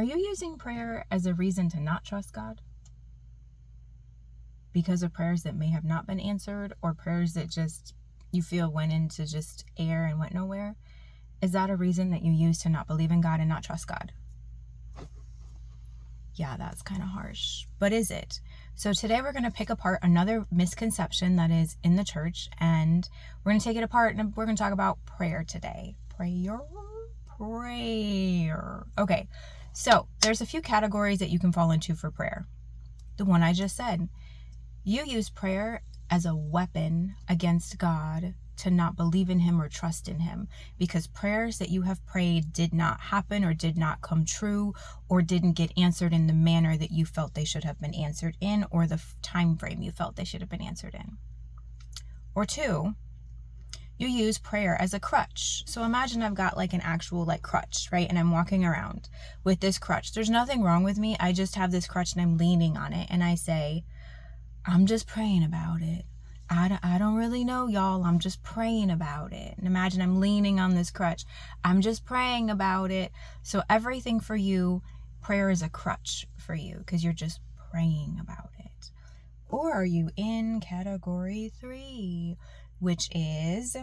Are you using prayer as a reason to not trust God? Because of prayers that may have not been answered, or prayers that just you feel went into just air and went nowhere? Is that a reason that you use to not believe in God and not trust God? Yeah, that's kind of harsh. But is it? So today we're going to pick apart another misconception that is in the church, and we're going to take it apart, and we're going to talk about prayer today. Prayer. Okay, so there's a few categories that you can fall into for prayer. The one I just said. You use prayer as a weapon against God to not believe in him or trust in him, because prayers that you have prayed did not happen or did not come true or didn't get answered in the manner that you felt they should have been answered in, or the time frame you felt they should have been answered in. Or two, you use prayer as a crutch. So imagine I've got like an actual like crutch, right? And I'm walking around with this crutch. There's nothing wrong with me. I just have this crutch and I'm leaning on it, and I say, I'm just praying about it. I don't really know, y'all. I'm just praying about it. And imagine I'm leaning on this crutch. I'm just praying about it. So everything for you, prayer is a crutch for you because you're just praying about it. Or are you in category 3, which is,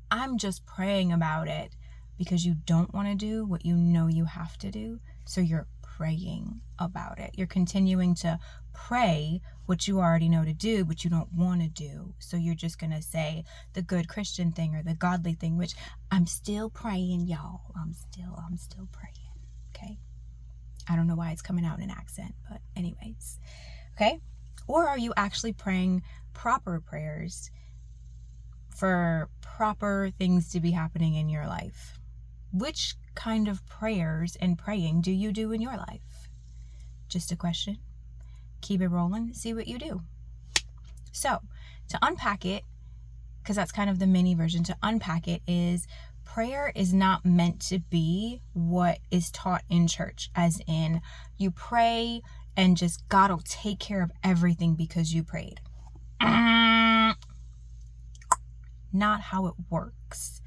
I'm just praying about it because you don't want to do what you know you have to do. So you're praying about it. You're continuing to pray what you already know to do, but you don't want to do. So you're just going to say the good Christian thing or the godly thing, which I'm still praying, y'all. I'm still praying. Okay. I don't know why it's coming out in an accent, but anyways. Okay. Or are you actually praying proper prayers for proper things to be happening in your life? Which kind of prayers and praying do you do in your life? Just a question. Keep it rolling, see what you do. So to unpack it, because that's kind of the mini version, to unpack it is, prayer is not meant to be what is taught in church, as in you pray and just God will take care of everything because you prayed. Not how it works.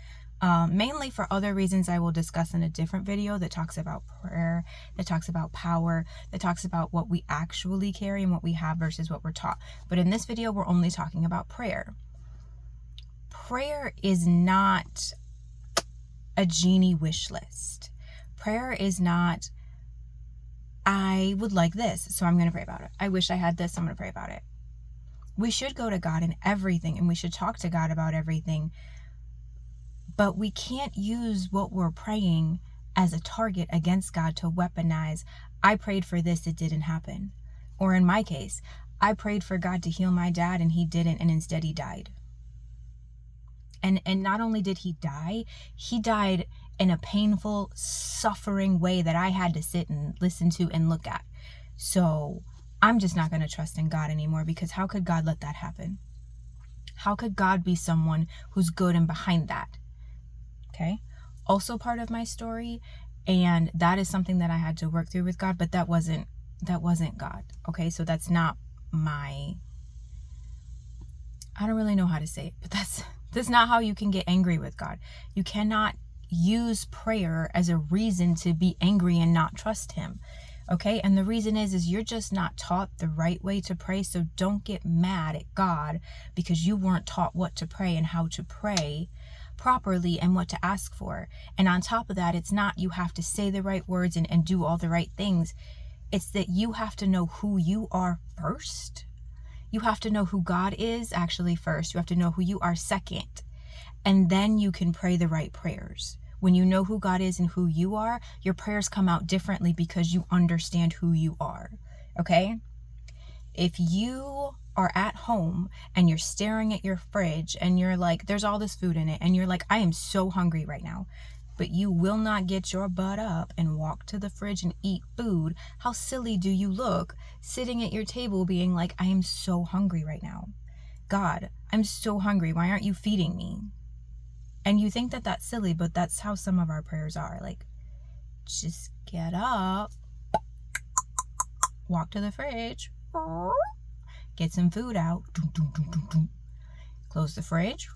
Mainly for other reasons I will discuss in a different video that talks about prayer, that talks about power, that talks about what we actually carry and what we have versus what we're taught. But in this video, we're only talking about prayer. Prayer is not a genie wish list. Prayer is not, I would like this, so I'm going to pray about it. I wish I had this, I'm going to pray about it. We should go to God in everything, and we should talk to God about everything. But we can't use what we're praying as a target against God to weaponize. I prayed for this, it didn't happen. Or in my case, I prayed for God to heal my dad and he didn't, and instead he died. And not only did he died in a painful, suffering way that I had to sit and listen to and look at. So I'm just not going to trust in God anymore, because how could God let that happen? How could God be someone who's good and behind that? Okay. Also part of my story, and that is something that I had to work through with God, but that wasn't God. Okay. So that's not I don't really know how to say it, but that's not how you can get angry with God. You cannot use prayer as a reason to be angry and not trust him. Okay. And the reason is you're just not taught the right way to pray. So don't get mad at God because you weren't taught what to pray and how to pray properly and what to ask for. And on top of that, it's not you have to say the right words and do all the right things. It's that you have to know who you are first. You have to know who God is actually first. You have to know who you are second. And then you can pray the right prayers. When you know who God is and who you are, your prayers come out differently because you understand who you are. Okay? If you are at home and you're staring at your fridge and you're like, there's all this food in it, and you're like, I am so hungry right now, but you will not get your butt up and walk to the fridge and eat food, how silly do you look sitting at your table being like, I am so hungry right now. God, I'm so hungry. Why aren't you feeding me? And you think that that's silly, but that's how some of our prayers are. Like, just get up, walk to the fridge, get some food out, close the fridge,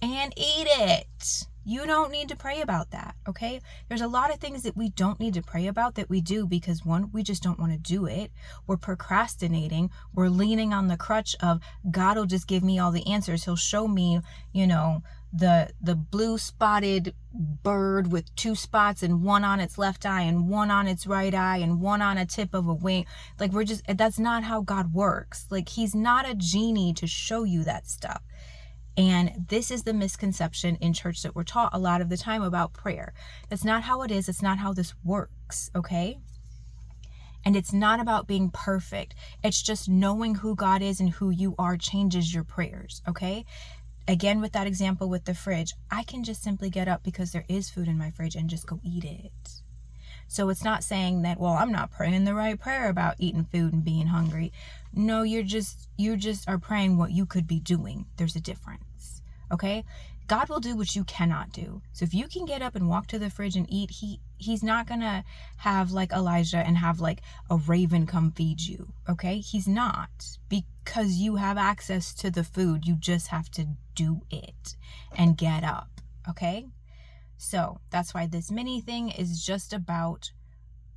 and eat it. You don't need to pray about that, okay? There's a lot of things that we don't need to pray about that we do because, one, we just don't want to do it. We're procrastinating. We're leaning on the crutch of God will just give me all the answers. He'll show me, the blue spotted bird with 2 spots and one on its left eye and one on its right eye and one on a tip of a wing. Like, that's not how God works. Like, he's not a genie to show you that stuff. And this is the misconception in church that we're taught a lot of the time about prayer. That's not how it is. It's not how this works, okay? And it's not about being perfect. It's just knowing who God is and who you are changes your prayers, okay? Again, with that example with the fridge, I can just simply get up because there is food in my fridge and just go eat it. So it's not saying that, well, I'm not praying the right prayer about eating food and being hungry. No, you just are praying what you could be doing. There's a difference, okay? God will do what you cannot do. So if you can get up and walk to the fridge and eat, he's not going to have like Elijah and have like a raven come feed you, okay? He's not, because you have access to the food. You just have to do it and get up, okay? So that's why this mini thing is just about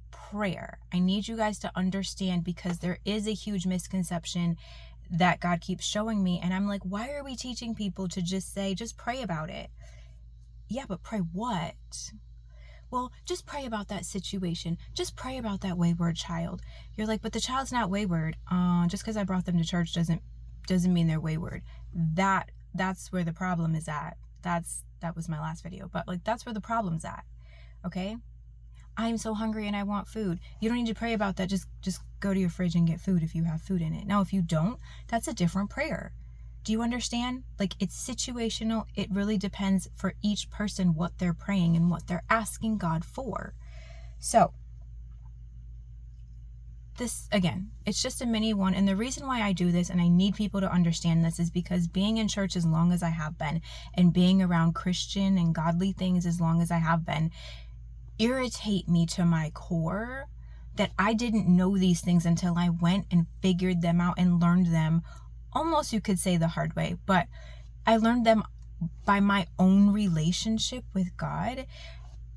prayer. I need you guys to understand, because there is a huge misconception that God keeps showing me. And I'm like, why are we teaching people to just pray about it? Yeah, but pray what? Well, just pray about that situation. Just pray about that wayward child. You're like, but the child's not wayward. Just because I brought them to church doesn't mean they're wayward. That's where the problem is at. That was my last video, but like, that's where the problem's at. Okay. I'm so hungry and I want food. You don't need to pray about that. Just go to your fridge and get food if you have food in it. Now, if you don't, that's a different prayer. Do you understand? Like, it's situational. It really depends for each person what they're praying and what they're asking God for. So this, again, it's just a mini one. And the reason why I do this, and I need people to understand this, is because being in church as long as I have been, and being around Christian and godly things as long as I have been, irritate me to my core that I didn't know these things until I went and figured them out and learned them, almost you could say the hard way, but I learned them by my own relationship with God.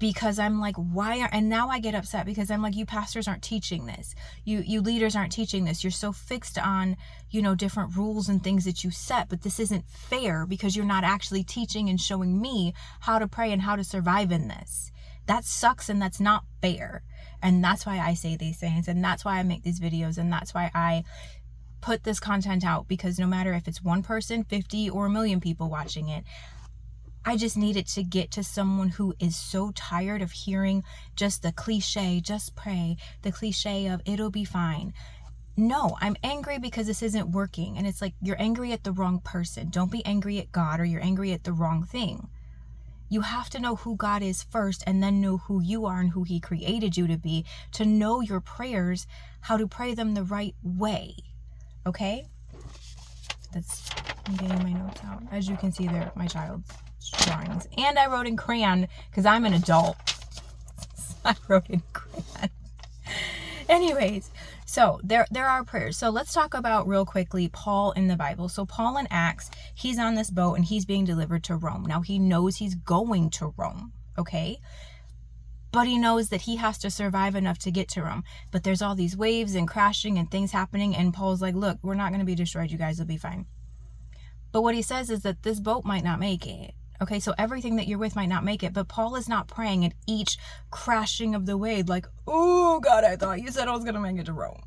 Because I'm like, and now I get upset because I'm like, you pastors aren't teaching this. You leaders aren't teaching this. You're so fixed on, different rules and things that you set, but this isn't fair because you're not actually teaching and showing me how to pray and how to survive in this. That sucks, and that's not fair. And that's why I say these things, and that's why I make these videos, and that's why I put this content out, because no matter if it's one person, 50, or 1 million people watching it, I just need it to get to someone who is so tired of hearing just the cliche, just pray, the cliche of it'll be fine. No, I'm angry because this isn't working. And it's like, you're angry at the wrong person. Don't be angry at God, or you're angry at the wrong thing. You have to know who God is first, and then know who you are and who he created you to be, to know your prayers, how to pray them the right way. Okay? I'm getting my notes out. As you can see, they're my child's drawings. And I wrote in crayon because I'm an adult. I wrote in crayon. Anyways, so there are prayers. So let's talk about real quickly Paul in the Bible. So Paul in Acts, he's on this boat and he's being delivered to Rome. Now he knows he's going to Rome, okay? But he knows that he has to survive enough to get to Rome. But there's all these waves and crashing and things happening, and Paul's like, look, we're not going to be destroyed. You guys will be fine. But what he says is that this boat might not make it. Okay, so everything that you're with might not make it, but Paul is not praying at each crashing of the wave like, oh God, I thought you said I was going to make it to Rome.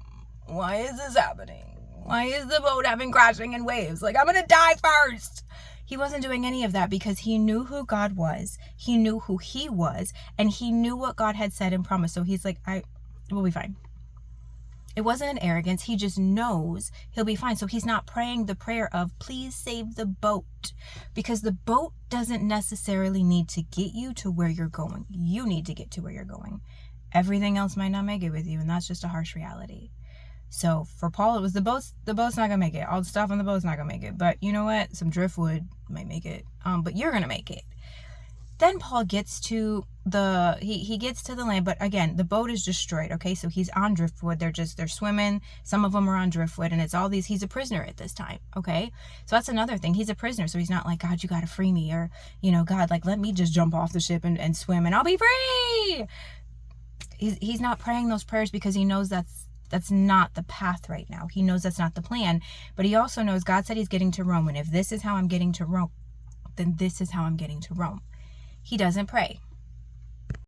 Why is this happening? Why is the boat having crashing and waves? Like, I'm going to die first. He wasn't doing any of that because he knew who God was. He knew who he was, and he knew what God had said and promised. So he's like, we'll be fine. It wasn't an arrogance. He just knows he'll be fine. So he's not praying the prayer of, please save the boat, because the boat doesn't necessarily need to get you to where you're going. You need to get to where you're going. Everything else might not make it with you, and that's just a harsh reality. So for Paul, it was the boat's not gonna make it. All the stuff on the boat's not gonna make it. But you know what? Some driftwood might make it. But you're gonna make it. Then Paul gets to he gets to the land, but again, the boat is destroyed, okay? So he's on driftwood. They're swimming. Some of them are on driftwood, and it's all these, he's a prisoner at this time, okay? So that's another thing. He's a prisoner, so he's not like, God, you got to free me, or, you know, God, like, let me just jump off the ship and swim and I'll be free. He's not praying those prayers because he knows that's not the path right now. He knows that's not the plan, but he also knows God said he's getting to Rome, and if this is how I'm getting to Rome, then this is how I'm getting to Rome. He doesn't pray.